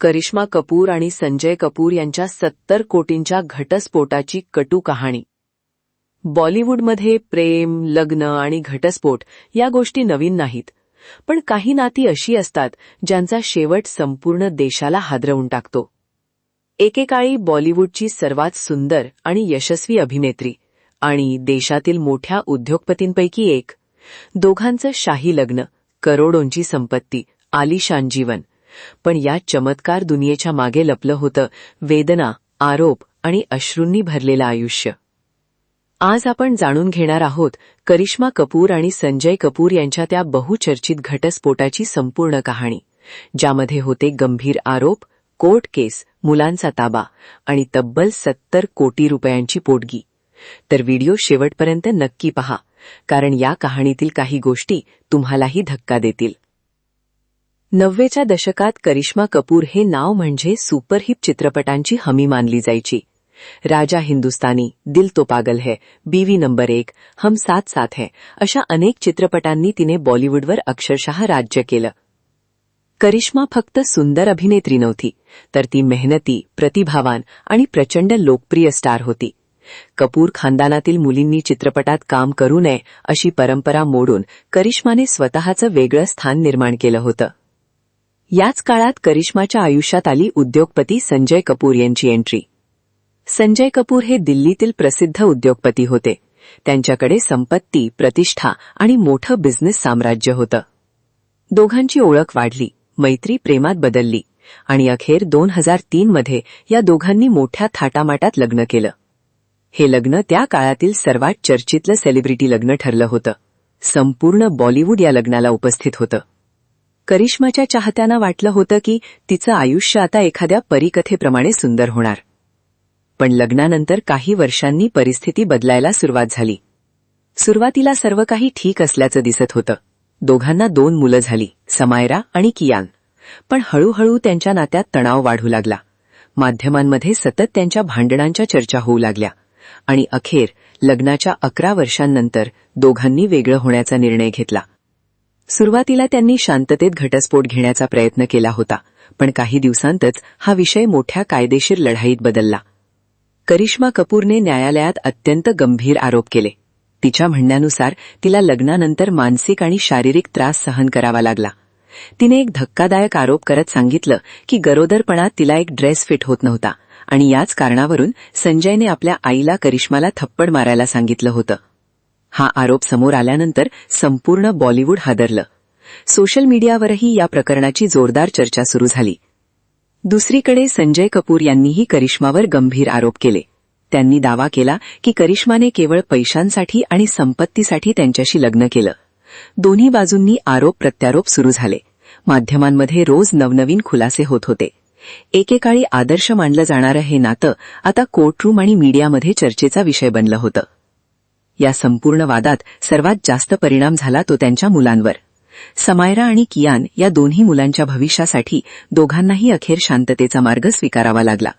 करिश्मा कपूर आणि संजय कपूर यांच्या 70 कोटींच्या घटस्फोटाची कटू कहाणी. बॉलिवूडमध्ये प्रेम, लग्न आणि घटस्फोट या गोष्टी नवीन नाहीत, पण काही नाती अशी असतात ज्यांचा शेवट संपूर्ण देशाला हादरवून टाकतो. एकेकाळी बॉलिवूडची सर्वात सुंदर आणि यशस्वी अभिनेत्री आणि देशातील मोठ्या उद्योगपतींपैकी एक. दोघांचं शाही लग्न, करोडोंची संपत्ती, आलिशान जीवन. पण या चमत्कार दुनियेच्या मागे लपलं होतं वेदना, आरोप आणि अश्रूंनी भरलेलं आयुष्य. आज आपण जाणून घेणार आहोत करिश्मा कपूर आणि संजय कपूर यांच्या त्या बहुचर्चित घटस्फोटाची संपूर्ण कहाणी, ज्यामध्ये होते गंभीर आरोप, कोर्ट केस, मुलांचा ताबा आणि तब्बल 70 कोटी रुपयांची पोटगी. तर व्हिडिओ शेवटपर्यंत नक्की पहा, कारण या कहाणीतील काही गोष्टी तुम्हालाही धक्का देतील. 90च्या दशकात करिश्मा कपूर हे नाव म्हणजे सुपरहिट चित्रपटांची हमी मानली जायची. राजा हिंदुस्तानी, दिल तो पागल है, बीवी नंबर 1, हम साथ साथ हैं अशा अनेक चित्रपटांनी तिने बॉलिवूडवर अक्षरशः राज्य केलं. करिश्मा फक्त सुंदर अभिनेत्री नव्हती, तर ती मेहनती, प्रतिभावान आणि प्रचंड लोकप्रिय स्टार होती. कपूर खानदानातील मुलींनी चित्रपटात काम करू नये अशी परंपरा मोडून करिश्माने स्वतःचं वेगळं स्थान निर्माण केलं होतं. याच काळात करिश्माच्या आयुष्यात आली उद्योगपती संजय कपूर यांची एंट्री. संजय कपूर हे दिल्लीतील प्रसिद्ध उद्योगपती होते. त्यांच्याकडे संपत्ती, प्रतिष्ठा आणि मोठं बिझनेस साम्राज्य होतं. दोघांची ओळख वाढली, मैत्री प्रेमात बदलली आणि अखेर 2003 मध्ये या दोघांनी मोठ्या थाटामाटात लग्न केलं. हे लग्न त्या काळातील सर्वात चर्चितलं सेलिब्रिटी लग्न ठरलं होतं. संपूर्ण बॉलिवूड या लग्नाला उपस्थित होतं. करिश्माच्या चाहत्यांना वाटलं होतं की तिचं आयुष्य आता एखाद्या परीकथेप्रमाणे सुंदर होणार. पण लग्नानंतर काही वर्षांनी परिस्थिती बदलायला सुरुवात झाली. सुरुवातीला सर्व काही ठीक असल्याचं दिसत होतं. दोघांना 2 मुलं झाली, समायरा आणि कियान. पण हळूहळू त्यांच्या नात्यात तणाव वाढू लागला. माध्यमांमध्ये सतत त्यांच्या भांडणांच्या चर्चा होऊ लागल्या आणि अखेर लग्नाच्या 11 वर्षांनंतर दोघांनी वेगळं होण्याचा निर्णय घेतला. सुरुवातीला त्यांनी शांततेत घटस्फोट घेण्याचा प्रयत्न केला होता, पण काही दिवसांतच हा विषय मोठ्या कायदेशीर लढाईत बदलला. करिश्मा कपूरने न्यायालयात अत्यंत गंभीर आरोप केले. तिच्या म्हणण्यानुसार तिला लग्नानंतर मानसिक आणि शारीरिक त्रास सहन करावा लागला. तिने एक धक्कादायक आरोप करत सांगितलं की गरोदरपणात तिला एक ड्रेस फिट होत नव्हता आणि याच कारणावरून संजयने आपल्या आईला करिश्माला थप्पड मारायला सांगितलं होतं. हा आरोप समोर आल्यानंतर संपूर्ण बॉलिवूड हादरलं. सोशल मीडियावरही या प्रकरणाची जोरदार चर्चा सुरू झाली. दुसरीकडे संजय कपूर यांनीही करिश्मावर गंभीर आरोप केले. त्यांनी दावा केला की करिश्माने केवळ पैशांसाठी आणि संपत्तीसाठी त्यांच्याशी लग्न केलं. दोन्ही बाजूंनी आरोप प्रत्यारोप सुरू झाले. माध्यमांमध्ये रोज नवनवीन खुलासे होत होते. एकेकाळी आदर्श मानलं जाणारं हे नातं आता कोर्टरूम आणि मीडियामध्ये चर्चेचा विषय बनलं होतं. या संपूर्ण वादात सर्वात जास्त परिणाम झाला तो त्यांच्या मुलांवर. समायरा आणि कियान या दोन्ही मुलांच्या भविष्यासाठी दोघांनाही अखेर शांततेचा मार्ग स्वीकारावा लागला.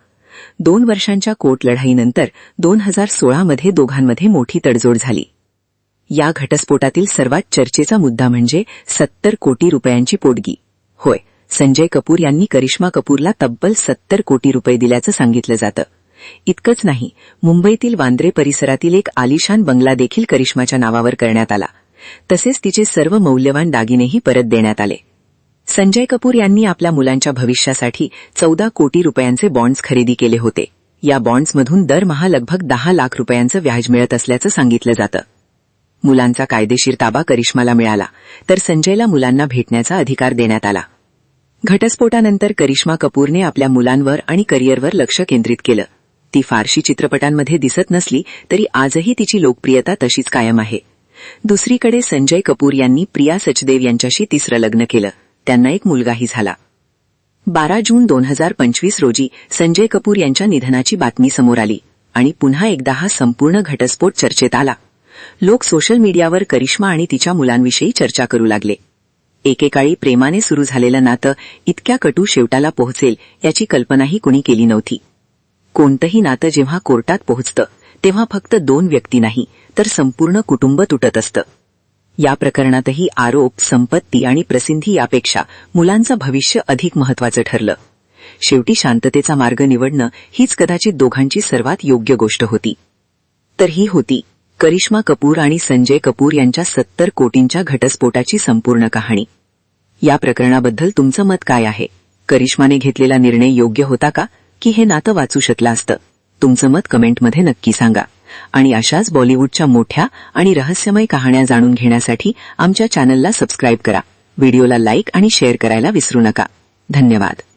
2 वर्षांच्या कोर्ट लढाईनंतर 2016 मध्ये दोघांमध्ये मोठी तडजोड झाली. या घटस्फोटातील सर्वात चर्चेचा मुद्दा म्हणजे 70 कोटी रुपयांची पोटगी. होय, संजय कपूर यांनी करिश्मा कपूरला तब्बल 70 कोटी रुपये दिल्याचं सांगितलं जातं. इतकंच नाही, मुंबईतील वांद्रे परिसरातील एक आलिशान बंगला देखील करिश्माच्या नावावर करण्यात आला. तसेच तिचे सर्व मौल्यवान दागिनेही परत देण्यात आले. संजय कपूर यांनी आपल्या मुलांच्या भविष्यासाठी 14 कोटी रुपयांचे बॉन्ड्स खरेदी केले होते. या बॉन्ड्समधून दरमहा लगभग 10 लाख रुपयांचं व्याज मिळत असल्याचं सांगितलं जातं. मुलांचा कायदेशीर ताबा करिश्माला मिळाला, तर संजयला मुलांना भेटण्याचा अधिकार देण्यात आला. घटस्फोटानंतर करिश्मा कपूरने आपल्या मुलांवर आणि करिअरवर लक्ष केंद्रित केलं. ती फारशी चित्रपटांमध्ये दिसत नसली तरी आजही तिची लोकप्रियता तशीच कायम आहे. दुसरीकडे संजय कपूर यांनी प्रिया सचदेव यांच्याशी 3रं लग्न केलं. त्यांना एक मुलगाही झाला. 12 जून 2025 रोजी संजय कपूर यांच्या निधनाची बातमी समोर आली आणि पुन्हा एकदा हा संपूर्ण घटस्फोट चर्चेत आला. लोक सोशल मीडियावर करिश्मा आणि तिच्या मुलांविषयी चर्चा करू लागले. एकेकाळी प्रेमाने सुरू झालेलं नातं इतक्या कटू शेवटाला पोहोचेल याची कल्पनाही कुणी केली नव्हती. कोणतंही नातं जेव्हा कोर्टात पोहोचतं तेव्हा फक्त 2 व्यक्ती नाही, तर संपूर्ण कुटुंब तुटत असतं. या प्रकरणातही आरोप, संपत्ती आणि प्रसिद्धी यापेक्षा मुलांचं भविष्य अधिक महत्त्वाचं ठरलं. शेवटी शांततेचा मार्ग निवडणं हीच कदाचित दोघांची सर्वात योग्य गोष्ट होती. तर ही होती करिश्मा कपूर आणि संजय कपूर यांच्या 70 कोटींच्या घटस्फोटाची संपूर्ण कहाणी. या प्रकरणाबद्दल तुमचं मत काय आहे? करिश्माने घेतलेला निर्णय योग्य होता का, की हे नातं वाचू शकलं असतं? तुमचं मत कमेंटमध्ये नक्की सांगा. आणि अशाच बॉलिवूडच्या मोठ्या आणि रहस्यमय कहाण्या जाणून घेण्यासाठी आमच्या चॅनलला सबस्क्राईब करा. व्हिडिओला लाईक आणि शेअर करायला विसरू नका. धन्यवाद.